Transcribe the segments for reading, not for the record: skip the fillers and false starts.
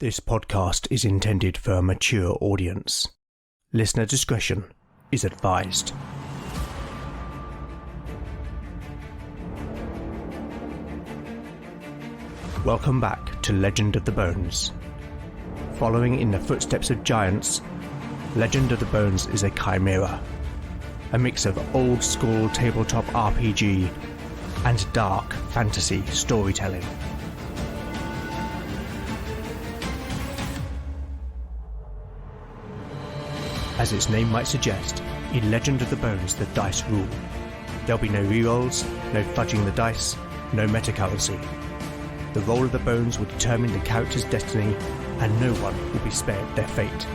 This podcast is intended for a mature audience. Listener discretion is advised. Welcome back to Legend of the Bones. Following in the footsteps of giants, Legend of the Bones is a chimera, a mix of old-school tabletop RPG and dark fantasy storytelling. As its name might suggest, in Legend of the Bones the dice rule. There'll be no rerolls, no fudging the dice, no metacurrency. The roll of the bones will determine the character's destiny, and no one will be spared their fate.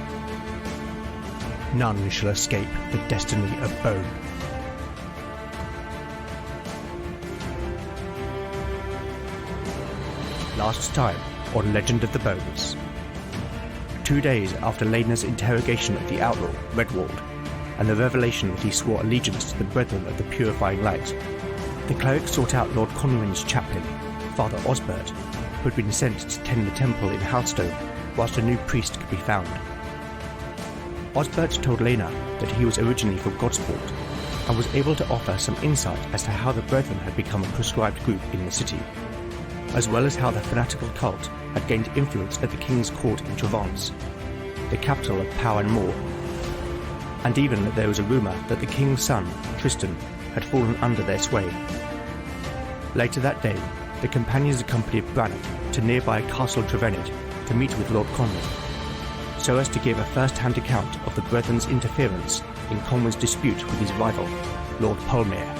None shall escape the destiny of Bone. Last time on Legend of the Bones. 2 days after Eleanor's interrogation of the outlaw, Redwald, and the revelation that he swore allegiance to the Brethren of the Purifying Light, the cleric sought out Lord Conwyn's chaplain, Father Osbert, who had been sent to tend the temple in Hearthstone whilst a new priest could be found. Osbert told Eleanor that he was originally from Godsport, and was able to offer some insight as to how the Brethren had become a proscribed group in the city, as well as how the fanatical cult had gained influence at the King's Court in Provence, the capital of power and more, and even that there was a rumour that the King's son, Tristan, had fallen under their sway. Later that day, the companions accompanied Brannock to nearby Castle Trevenant to meet with Lord Conwyn, so as to give a first-hand account of the Brethren's interference in Conwyn's dispute with his rival, Lord Polmere.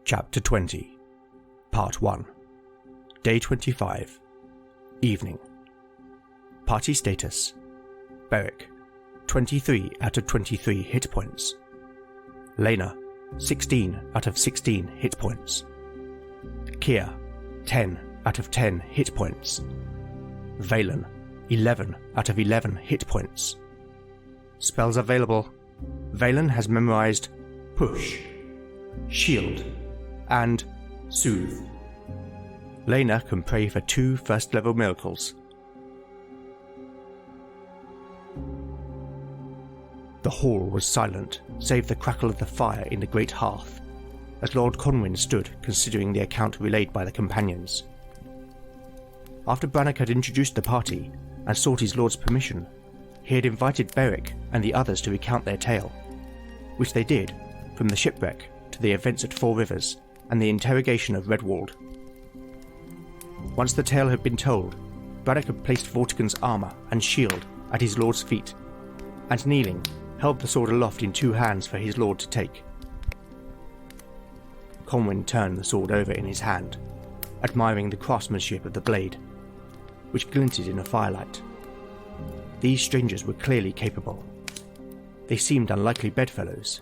Chapter 20, Part 1, Day 25, Evening. Party status: Beric, 23 out of 23 hit points. Lena, 16 out of 16 hit points. Kia, 10 out of 10 hit points. Valen, 11 out of 11 hit points. Spells available: Valen has memorized Push, Shield, and Soothe. Lena can pray for 2 first-level miracles. The hall was silent, save the crackle of the fire in the great hearth, as Lord Conwyn stood considering the account relayed by the companions. After Brannock had introduced the party and sought his lord's permission, he had invited Beric and the others to recount their tale, which they did, from the shipwreck to the events at Four Rivers and the interrogation of Redwald. Once the tale had been told, Brannock had placed Vortigern's armour and shield at his lord's feet, and kneeling, held the sword aloft in 2 hands for his lord to take. Conwyn turned the sword over in his hand, admiring the craftsmanship of the blade, which glinted in the firelight. These strangers were clearly capable. They seemed unlikely bedfellows,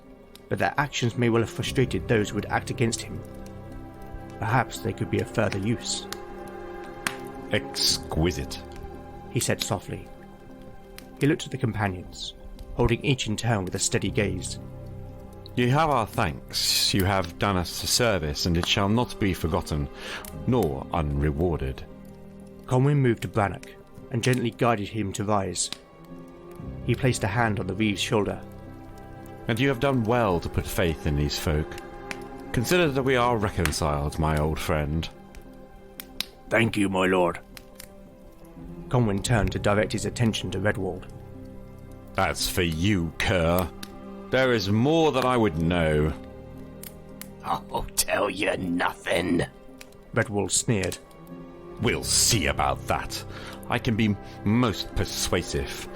but their actions may well have frustrated those who would act against him. Perhaps they could be of further use. Exquisite, he said softly. He looked at the companions, holding each in turn with a steady gaze. You have our thanks. You have done us a service, and it shall not be forgotten, nor unrewarded. Conwyn moved to Brannock and gently guided him to rise. He placed a hand on the Reeve's shoulder. And you have done well to put faith in these folk. Consider that we are reconciled, my old friend. Thank you, my lord. Conwyn turned to direct his attention to Redwald. That's for you, cur. There is more that I would know. I'll tell you nothing, Redwald sneered. We'll see about that. I can be most persuasive,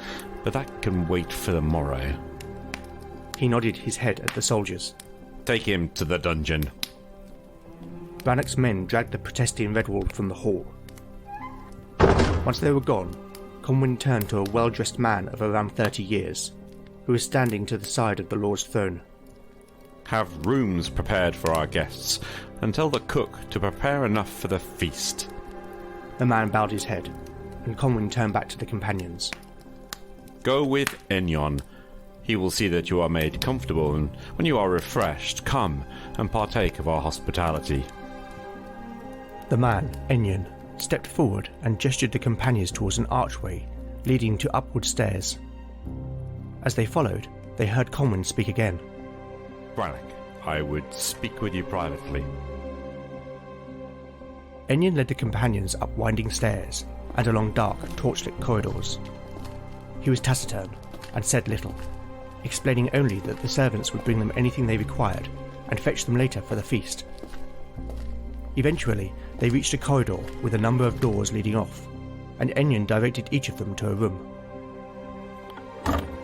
but that can wait for the morrow. He nodded his head at the soldiers. Take him to the dungeon. Brannock's men dragged the protesting Redwald from the hall. Once they were gone, Conwyn turned to a well-dressed man of around 30 years, who was standing to the side of the Lord's throne. Have rooms prepared for our guests, and tell the cook to prepare enough for the feast. The man bowed his head, and Conwyn turned back to the companions. Go with Enyon. He will see that you are made comfortable, and when you are refreshed, come and partake of our hospitality. The man, Enyon, stepped forward and gestured the companions towards an archway leading to upward stairs. As they followed, they heard Conwyn speak again. Brannock, I would speak with you privately. Enyon led the companions up winding stairs and along dark, torchlit corridors. He was taciturn and said little, explaining only that the servants would bring them anything they required and fetch them later for the feast. Eventually, they reached a corridor with a number of doors leading off, and Enyon directed each of them to a room.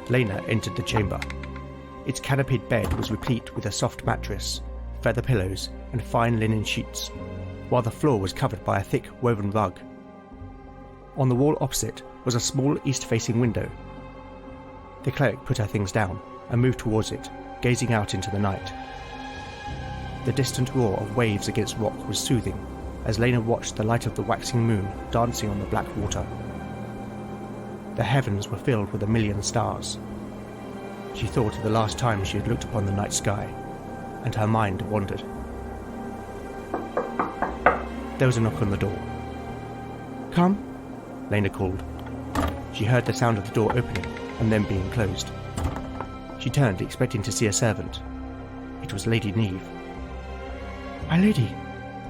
Lena entered the chamber. Its canopied bed was replete with a soft mattress, feather pillows, and fine linen sheets, while the floor was covered by a thick woven rug. On the wall opposite was a small east-facing window. The cleric put her things down and moved towards it, gazing out into the night. The distant roar of waves against rock was soothing as Lena watched the light of the waxing moon dancing on the black water. The heavens were filled with 1,000,000 stars. She thought of the last time she had looked upon the night sky, and her mind wandered. There was a knock on the door. "Come," Lena called. She heard the sound of the door opening and then being closed. She turned, expecting to see a servant. It was Lady Neve. "My lady,"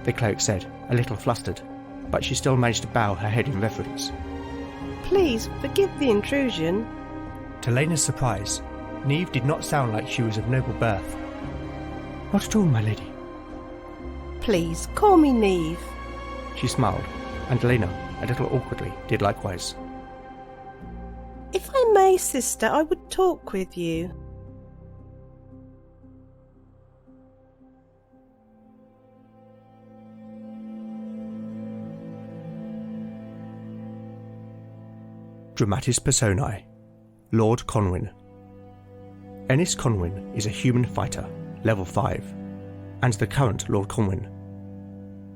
the cleric said, a little flustered, but she still managed to bow her head in reverence. "Please forgive the intrusion." To Lena's surprise, Neve did not sound like she was of noble birth. "Not at all, my lady." "Please call me Neve." She smiled, and Lena, a little awkwardly, did likewise. "If I may, sister, I would talk with you." Dramatis Personae. Lord Conwyn. Ennis Conwyn is a human fighter, level 5, and the current Lord Conwyn.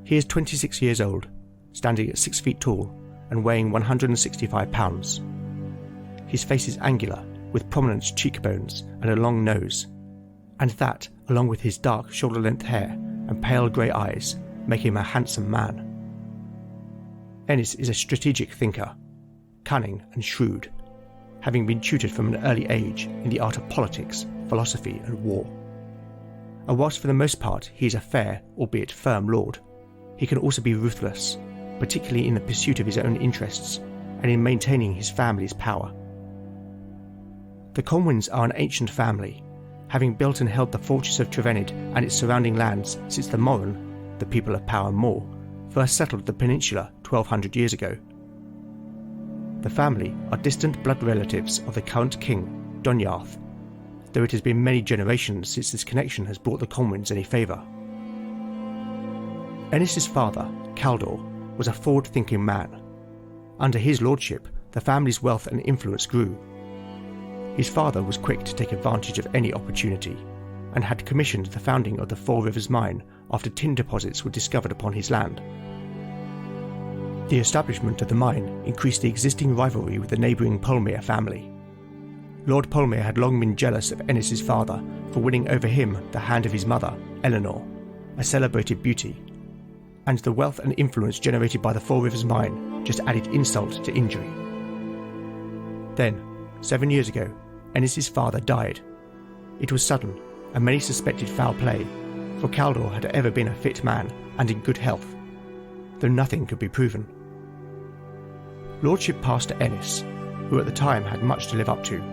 He is 26 years old, standing at 6 feet tall and weighing 165 pounds. His face is angular, with prominent cheekbones and a long nose, and that, along with his dark shoulder-length hair and pale grey eyes, make him a handsome man. Ennis is a strategic thinker, cunning and shrewd, having been tutored from an early age in the art of politics, philosophy and war. And whilst for the most part he is a fair, albeit firm lord, he can also be ruthless, particularly in the pursuit of his own interests and in maintaining his family's power. The Conwyns are an ancient family, having built and held the fortress of Trevenid and its surrounding lands since the Moran, the people of Power Moor, first settled the peninsula 1200 years ago. The family are distant blood relatives of the current king, Donyarth, though it has been many generations since this connection has brought the Conwyns any favour. Ennis's father, Caldor, was a forward-thinking man. Under his lordship, the family's wealth and influence grew. His father was quick to take advantage of any opportunity, and had commissioned the founding of the Four Rivers mine after tin deposits were discovered upon his land. The establishment of the mine increased the existing rivalry with the neighbouring Polmere family. Lord Polmere had long been jealous of Ennis's father for winning over him the hand of his mother, Eleanor, a celebrated beauty, and the wealth and influence generated by the Four Rivers mine just added insult to injury. Then, 7 years ago, Ennis's father died. It was sudden, and many suspected foul play, for Caldor had ever been a fit man and in good health, though nothing could be proven. Lordship passed to Ennis, who at the time had much to live up to.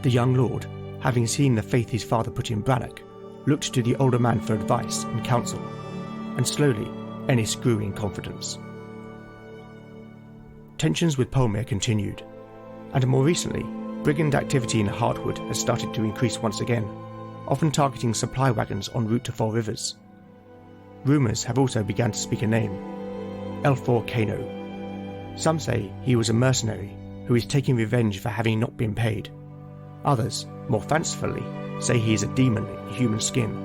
The young lord, having seen the faith his father put in Brannock, looked to the older man for advice and counsel, and slowly Ennis grew in confidence. Tensions with Polmere continued, and more recently, brigand activity in Heartwood has started to increase once again, often targeting supply wagons en route to Four Rivers. Rumours have also begun to speak a name, L4 Kano. Some say he was a mercenary who is taking revenge for having not been paid. Others, more fancifully, say he is a demon in human skin.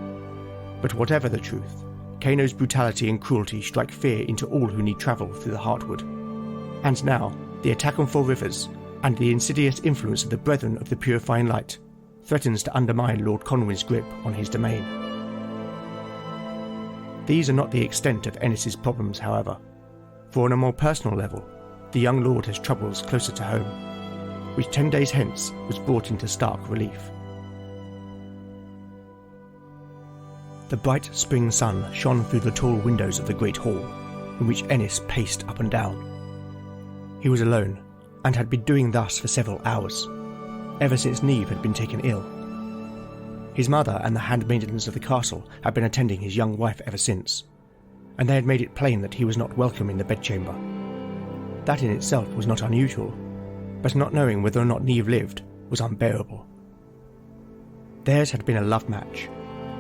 But whatever the truth, Kano's brutality and cruelty strike fear into all who need travel through the Heartwood. And now, the attack on Four Rivers, and the insidious influence of the Brethren of the Purifying Light, threatens to undermine Lord Conwyn's grip on his domain. These are not the extent of Ennis's problems, however, for on a more personal level, the young lord has troubles closer to home, which 10 days hence was brought into stark relief. The bright spring sun shone through the tall windows of the great hall, in which Ennis paced up and down. He was alone, and had been doing thus for several hours, ever since Neve had been taken ill. His mother and the handmaidens of the castle had been attending his young wife ever since, and they had made it plain that he was not welcome in the bedchamber. That in itself was not unusual, but not knowing whether or not Neve lived was unbearable. Theirs had been a love match,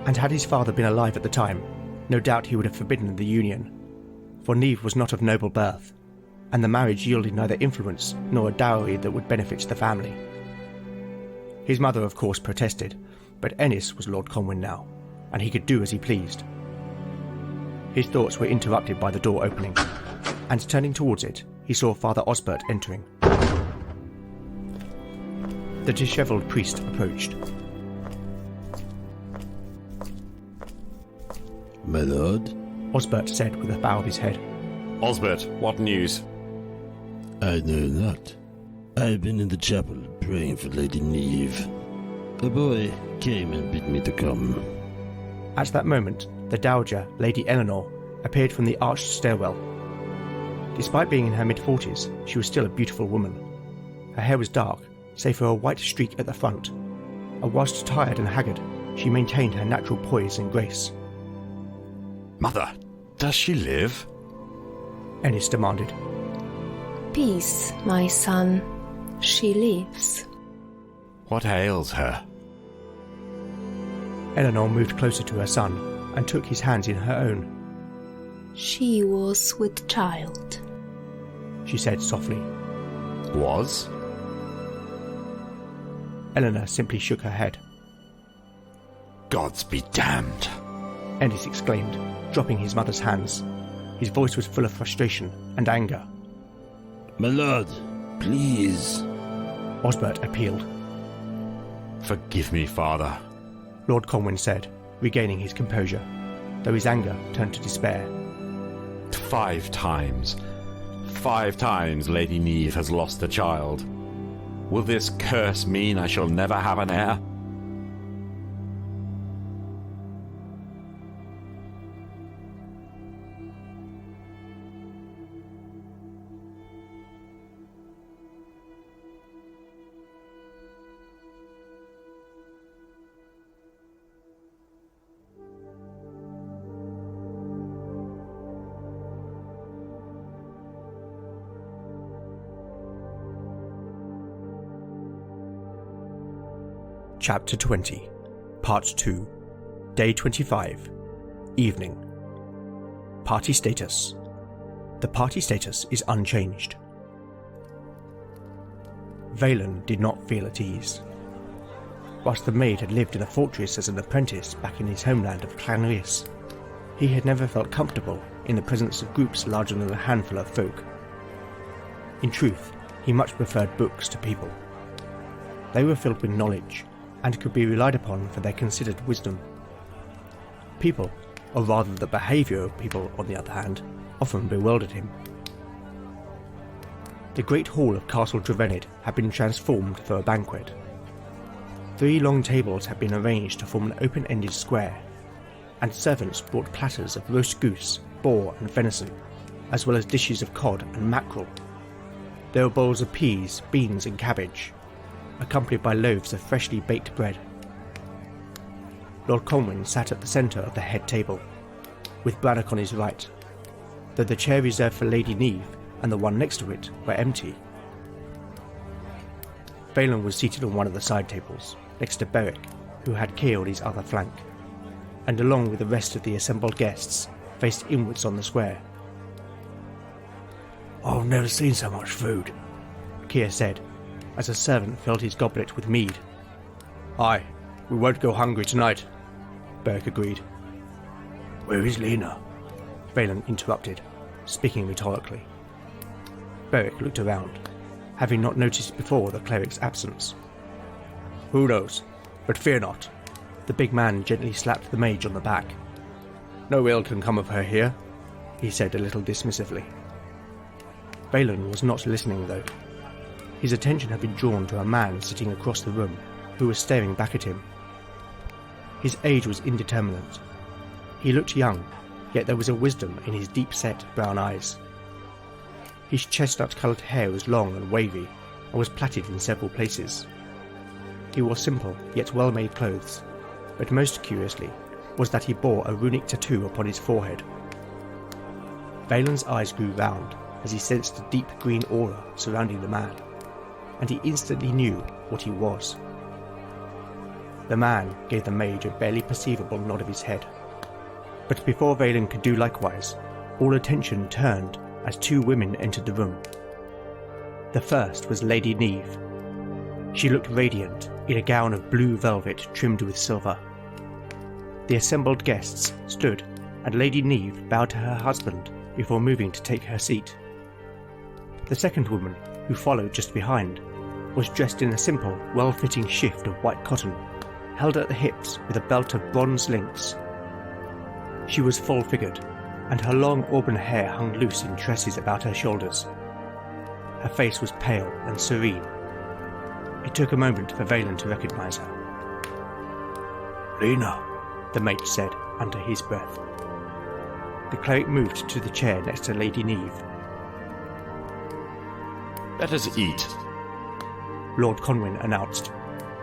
and had his father been alive at the time, no doubt he would have forbidden the union, for Neve was not of noble birth, and the marriage yielded neither influence nor a dowry that would benefit the family. His mother of course protested, but Ennis was Lord Conwyn now, and he could do as he pleased. His thoughts were interrupted by the door opening, and turning towards it, he saw Father Osbert entering. The dishevelled priest approached. My lord? Osbert said with a bow of his head. Osbert, what news? I know not. I have been in the chapel praying for Lady Neve. A boy came and bid me to come. At that moment, the Dowager, Lady Eleanor, appeared from the arched stairwell. Despite being in her mid-40s, she was still a beautiful woman. Her hair was dark, save for a white streak at the front, and whilst tired and haggard, she maintained her natural poise and grace. Mother, does she live? Ennis demanded. Peace, my son. She lives. What ails her? Eleanor moved closer to her son and took his hands in her own. She was with child, she said softly. Was? Eleanor simply shook her head. Gods be damned, Ennis exclaimed, dropping his mother's hands. His voice was full of frustration and anger. My lord, please. Osbert appealed. Forgive me, father, Lord Conwyn said, regaining his composure, though his anger turned to despair. 5 times. 5 times Lady Neve has lost a child. Will this curse mean I shall never have an heir? Chapter 20, Part 2, Day 25, Evening. Party status. The party status is unchanged. Valen did not feel at ease. Whilst the maid had lived in a fortress as an apprentice back in his homeland of Clanrias, he had never felt comfortable in the presence of groups larger than a handful of folk. In truth, he much preferred books to people. They were filled with knowledge, and could be relied upon for their considered wisdom. People, or rather the behaviour of people on the other hand, often bewildered him. The great hall of Castle Dravenid had been transformed for a banquet. 3 long tables had been arranged to form an open-ended square, and servants brought platters of roast goose, boar and venison, as well as dishes of cod and mackerel. There were bowls of peas, beans and cabbage, accompanied by loaves of freshly baked bread. Lord Conwyn sat at the centre of the head table, with Brannock on his right, though the chair reserved for Lady Neve and the one next to it were empty. Valen was seated on one of the side tables, next to Beric, who had killed his other flank, and along with the rest of the assembled guests, faced inwards on the square. "I've never seen so much food," Keir said, as a servant filled his goblet with mead. "Aye, we won't go hungry tonight," Beric agreed. Where is Lena? Valen interrupted, speaking rhetorically. Beric looked around, having not noticed before the cleric's absence. Who knows, but fear not. The big man gently slapped the mage on the back. No ill can come of her here, he said a little dismissively. Valen was not listening though. His attention had been drawn to a man sitting across the room, who was staring back at him. His age was indeterminate. He looked young, yet there was a wisdom in his deep-set brown eyes. His chestnut-coloured hair was long and wavy, and was plaited in several places. He wore simple, yet well-made clothes, but most curiously was that he bore a runic tattoo upon his forehead. Valen's eyes grew round as he sensed the deep green aura surrounding the man, and he instantly knew what he was. The man gave the mage a barely perceivable nod of his head. But before Valen could do likewise, all attention turned as two women entered the room. The first was Lady Neve. She looked radiant in a gown of blue velvet trimmed with silver. The assembled guests stood, and Lady Neve bowed to her husband before moving to take her seat. The second woman, who followed just behind, was dressed in a simple, well-fitting shift of white cotton, held at the hips with a belt of bronze links. She was full-figured, and her long auburn hair hung loose in tresses about her shoulders. Her face was pale and serene. It took a moment for Valen to recognise her. "Lena," the mage said under his breath. The cleric moved to the chair next to Lady Neve. Let us eat. Lord Conwyn announced,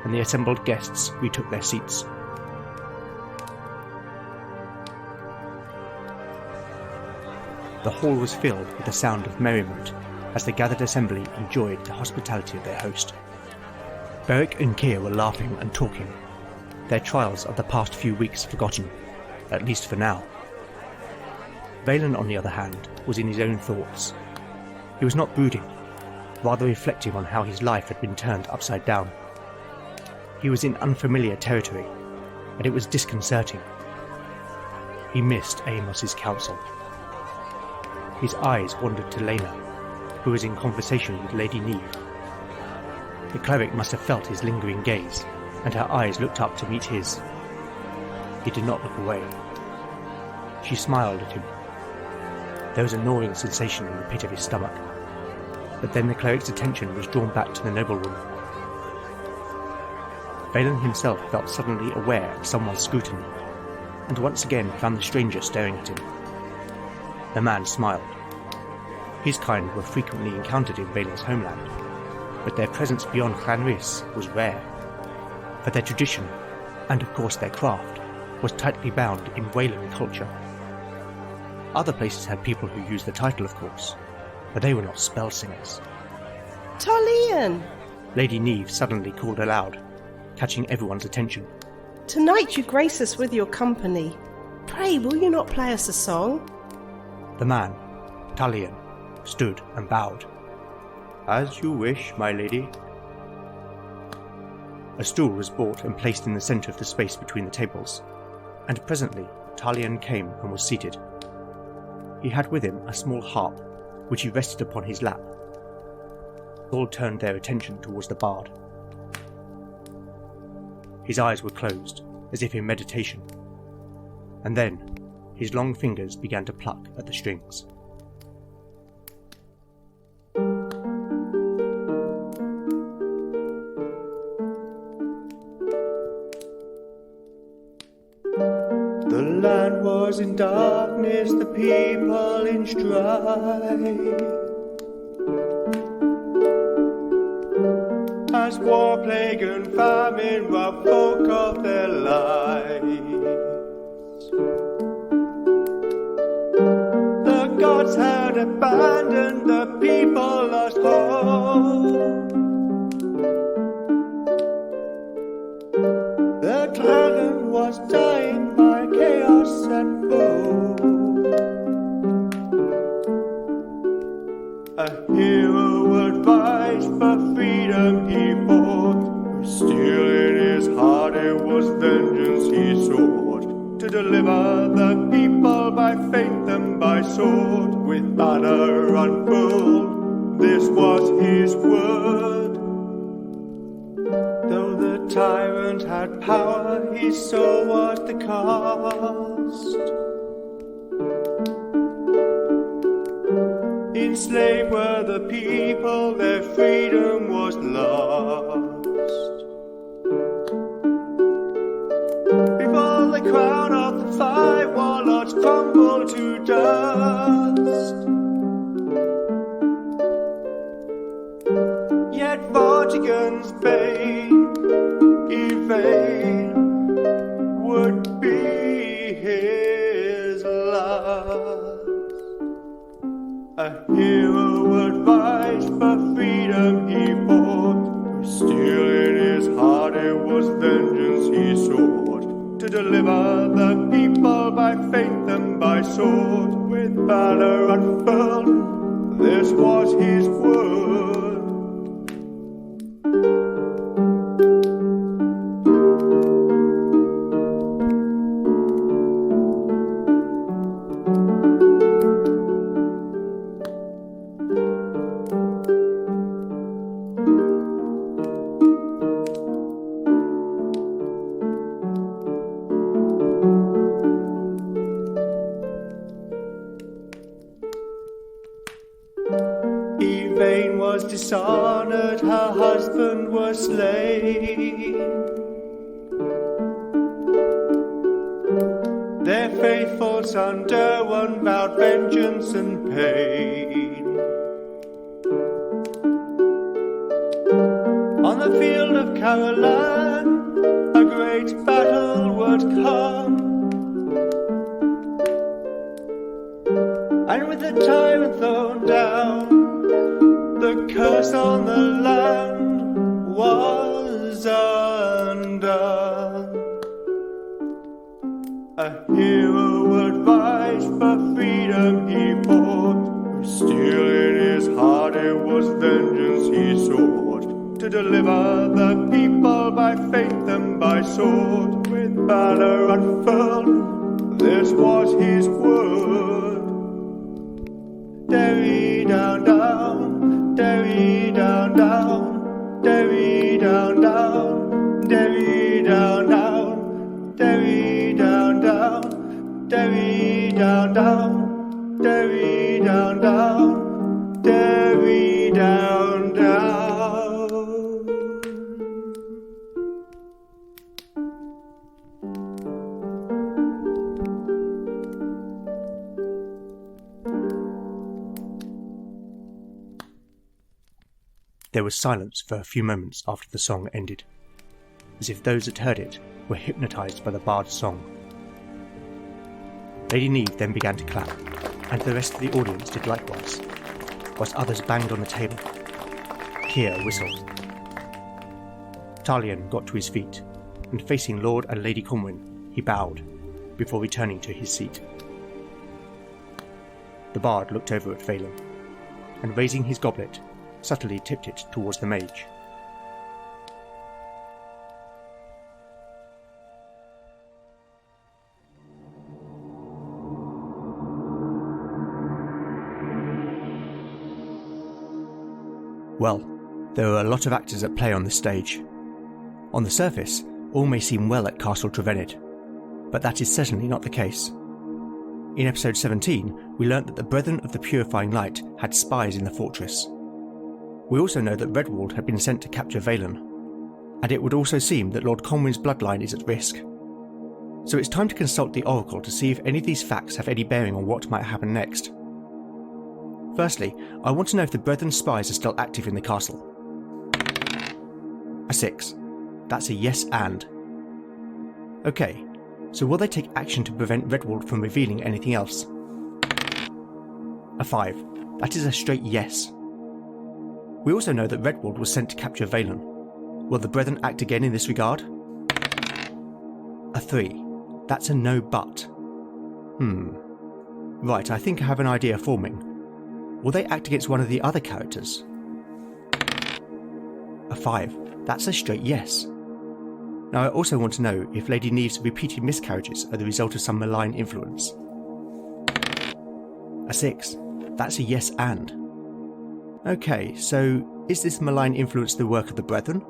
and the assembled guests retook their seats. The hall was filled with the sound of merriment as the gathered assembly enjoyed the hospitality of their host. Beric and Keir were laughing and talking, their trials of the past few weeks forgotten, at least for now. Valen, on the other hand, was in his own thoughts. He was not brooding, rather reflecting on how his life had been turned upside down. He was in unfamiliar territory, and it was disconcerting. He missed Amos's counsel. His eyes wandered to Lena, who was in conversation with Lady Neve. The cleric must have felt his lingering gaze, and her eyes looked up to meet his. He did not look away. She smiled at him. There was a gnawing sensation in the pit of his stomach, but then the cleric's attention was drawn back to the noblewoman. Valen himself felt suddenly aware of someone's scrutiny, and once again found the stranger staring at him. The man smiled. His kind were frequently encountered in Valen's homeland, but their presence beyond Clan Rhys was rare, for their tradition, and of course their craft, was tightly bound in Wayland culture. Other places had people who used the title, of course, but they were not spell singers. Talian! Lady Neve suddenly called aloud, catching everyone's attention. Tonight you grace us with your company. Pray, will you not play us a song? The man, Talian, stood and bowed. As you wish, my lady. A stool was brought and placed in the centre of the space between the tables, and presently Talian came and was seated. He had with him a small harp, which he rested upon his lap. All turned their attention towards the bard. His eyes were closed, as if in meditation, and then his long fingers began to pluck at the strings. The land was in darkness, the people in strife, as war, plague and famine robbed folk of their lives. The gods had abandoned, the people lost hope. The dragon was dying by chaos and foe. A hero would rise for freedom he fought, but still in his heart it was vengeance he sought, to deliver the people them by sword, with banner unfurled. This was his word. Though the tyrant had power, his soul was the cost. Enslaved were the people, their freedom was lost. Before the crown of the 5 warlords crumbled to dust, yet Vortigern's bane, Yvain, would be his last. A hero would rise for freedom he fought. Still in his heart it was vengeance he sought. To deliver the people by faith and by sword, with banner unfurled, this was his word. Yvain was dishonored, her husband was slain. Their faithful son Derwan vowed vengeance and pain. On the field of Caroline, a great battle would come, and with the tyrant thrown down, the curse on the land was undone. A hero would rise for freedom he fought. Still in his heart it was vengeance he sought. To deliver the people by faith and by sword, with banner unfurled, this was his word. Derry down, down, Derry down, down, Derry down, down, Derry down, down, Derry down, down, Derry down, down, Derry down, down, Derry down, down. There was silence for a few moments after the song ended, as if those that heard it were hypnotised by the bard's song. Lady Neve then began to clap, and the rest of the audience did likewise, whilst others banged on the table. Keir whistled. Talion got to his feet, and facing Lord and Lady Conwyn, he bowed, before returning to his seat. The bard looked over at Valen, and raising his goblet, subtly tipped it towards the mage. Well, there are a lot of actors at play on the stage. On the surface, all may seem well at Castle Trevenid, but that is certainly not the case. In episode 17, we learnt that the Brethren of the Purifying Light had spies in the fortress. We also know that Redwald had been sent to capture Valen, and it would also seem that Lord Conwyn's bloodline is at risk. So it's time to consult the Oracle to see if any of these facts have any bearing on what might happen next. Firstly, I want to know if the Brethren's spies are still active in the castle. A 6. That's a yes and. Okay, so will they take action to prevent Redwald from revealing anything else? A 5. That is a straight yes. We also know that Redwald was sent to capture Valen. Will the Brethren act again in this regard? A 3. That's a no but. Right, I think I have an idea forming. Will they act against one of the other characters? A 5. That's a straight yes. Now I also want to know if Lady Neve's repeated miscarriages are the result of some malign influence. A 6. That's a yes and. Okay, so is this malign influence the work of the Brethren?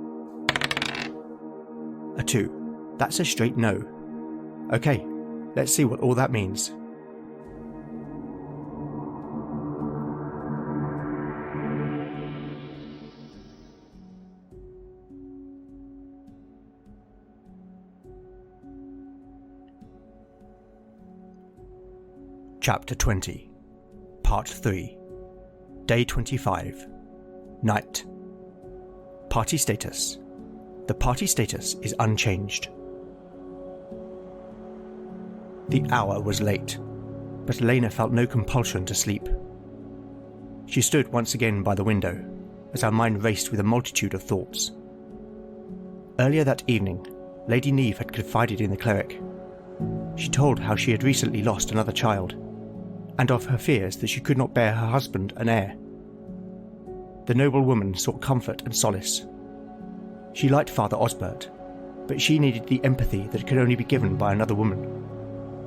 A 2. That's a straight no. Okay, let's see what all that means. Chapter 20, Part 3, Day 25, Night. Party status. The party status is unchanged. The hour was late, but Eleanor felt no compulsion to sleep. She stood once again by the window, as her mind raced with a multitude of thoughts. Earlier that evening, Lady Neve had confided in the cleric. She told how she had recently lost another child, and of her fears that she could not bear her husband an heir. The noble woman sought comfort and solace. She liked Father Osbert, but she needed the empathy that could only be given by another woman.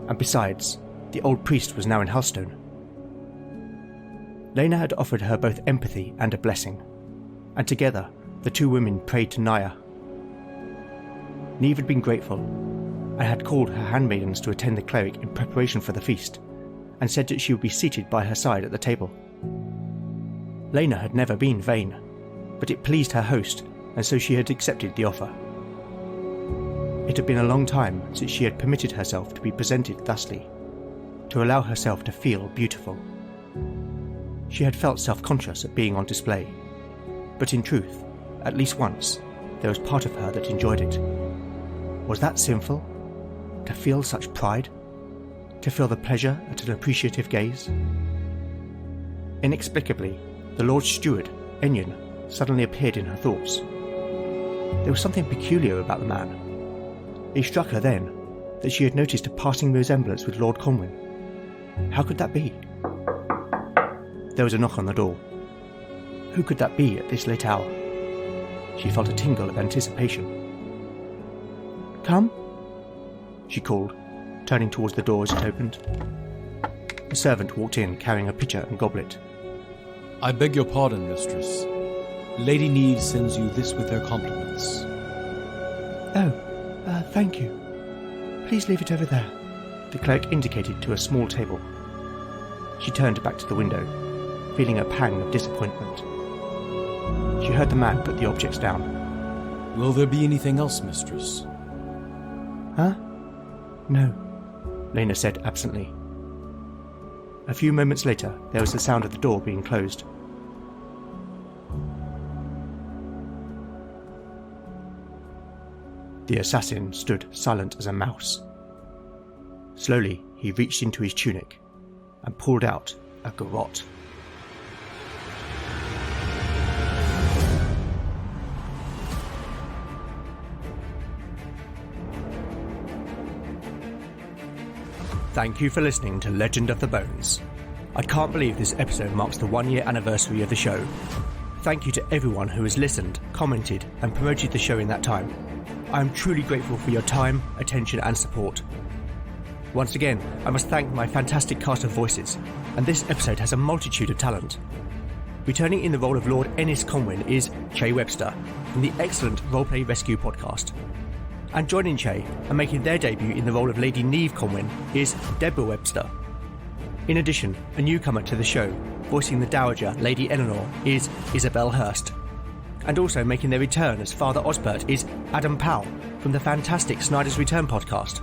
And besides, the old priest was now in Hurststone. Lena had offered her both empathy and a blessing, and together the two women prayed to Naya. Neve had been grateful, and had called her handmaidens to attend the cleric in preparation for the feast, and said that she would be seated by her side at the table. Lena had never been vain, but it pleased her host, and so she had accepted the offer. It had been a long time since she had permitted herself to be presented thusly, to allow herself to feel beautiful. She had felt self-conscious at being on display, but in truth, at least once, there was part of her that enjoyed it. Was that sinful? To feel such pride? To feel the pleasure at an appreciative gaze? Inexplicably, the Lord's steward, Enyon, suddenly appeared in her thoughts. There was something peculiar about the man. It struck her then that she had noticed a passing resemblance with Lord Conwyn. How could that be? There was a knock on the door. Who could that be at this late hour? She felt a tingle of anticipation. "Come," she called, turning towards the door as it opened. A servant walked in carrying a pitcher and goblet. "I beg your pardon, mistress. Lady Neve sends you this with her compliments." Thank you. Please leave it over there." The cleric indicated to a small table. She turned back to the window, feeling a pang of disappointment. She heard the man put the objects down. "Will there be anything else, mistress?" "Huh? No," Lena said absently. A few moments later, there was the sound of the door being closed. The assassin stood silent as a mouse. Slowly, he reached into his tunic and pulled out a garrote. Thank you for listening to Legend of the Bones. I can't believe this episode marks the 1-year anniversary of the show. Thank you to everyone who has listened, commented, and promoted the show in that time. I am truly grateful for your time, attention, and support. Once again, I must thank my fantastic cast of voices, and this episode has a multitude of talent. Returning in the role of Lord Ennis Conwyn is Che Webster from the excellent Roleplay Rescue podcast. And joining Che and making their debut in the role of Lady Neve Conwyn is Deborah Webster. In addition, a newcomer to the show, voicing the Dowager Lady Eleanor, is Izabel Hurst. And also making their return as Father Osbert is Adam Powell from the fantastic Snyder's Return podcast.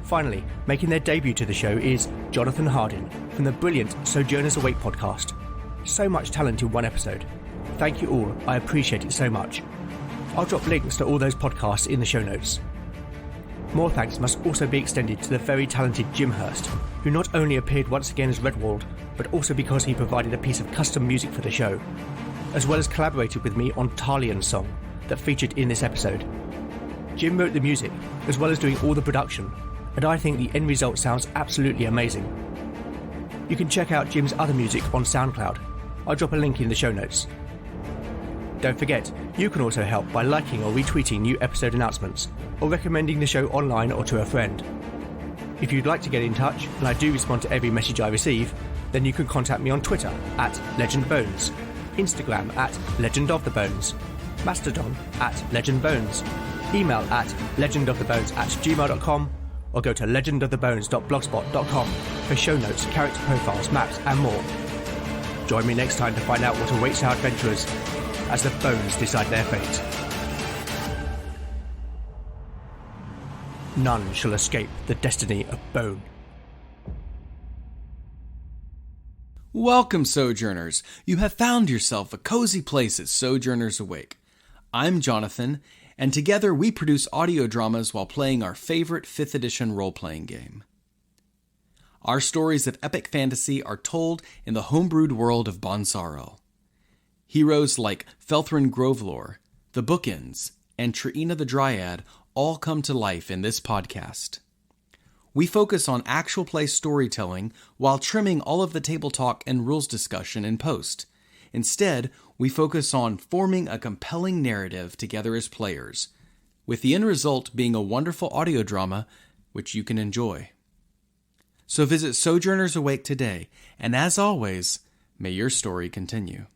Finally, making their debut to the show is Jonathan Hardin from the brilliant Sojourners Awake podcast. So much talent in one episode. Thank you all, I appreciate it so much. I'll drop links to all those podcasts in the show notes. More thanks must also be extended to the very talented Jim Hurst, who not only appeared once again as Redwald, but also because he provided a piece of custom music for the show, as well as collaborated with me on Talian's song that featured in this episode. Jim wrote the music, as well as doing all the production, and I think the end result sounds absolutely amazing. You can check out Jim's other music on SoundCloud. I'll drop a link in the show notes. Don't forget, you can also help by liking or retweeting new episode announcements, or recommending the show online or to a friend. If you'd like to get in touch, and I do respond to every message I receive, then you can contact me on Twitter at LegendBones, Instagram at LegendOfTheBones, Mastodon at LegendBones, email at legendofthebones@gmail.com, or go to legendofthebones.blogspot.com for show notes, character profiles, maps, and more. Join me next time to find out what awaits our adventurers as the bones decide their fate. None shall escape the destiny of bone. Welcome, Sojourners. You have found yourself a cozy place at Sojourners Awake. I'm Jonathan, and together we produce audio dramas while playing our favorite 5th edition role-playing game. Our stories of epic fantasy are told in the homebrewed world of Bonsarel. Heroes like Felthrin Grovelore, the Bookends, and Traina the Dryad all come to life in this podcast. We focus on actual play storytelling while trimming all of the table talk and rules discussion in post. Instead, we focus on forming a compelling narrative together as players, with the end result being a wonderful audio drama which you can enjoy. So visit Sojourners Awake today, and as always, may your story continue.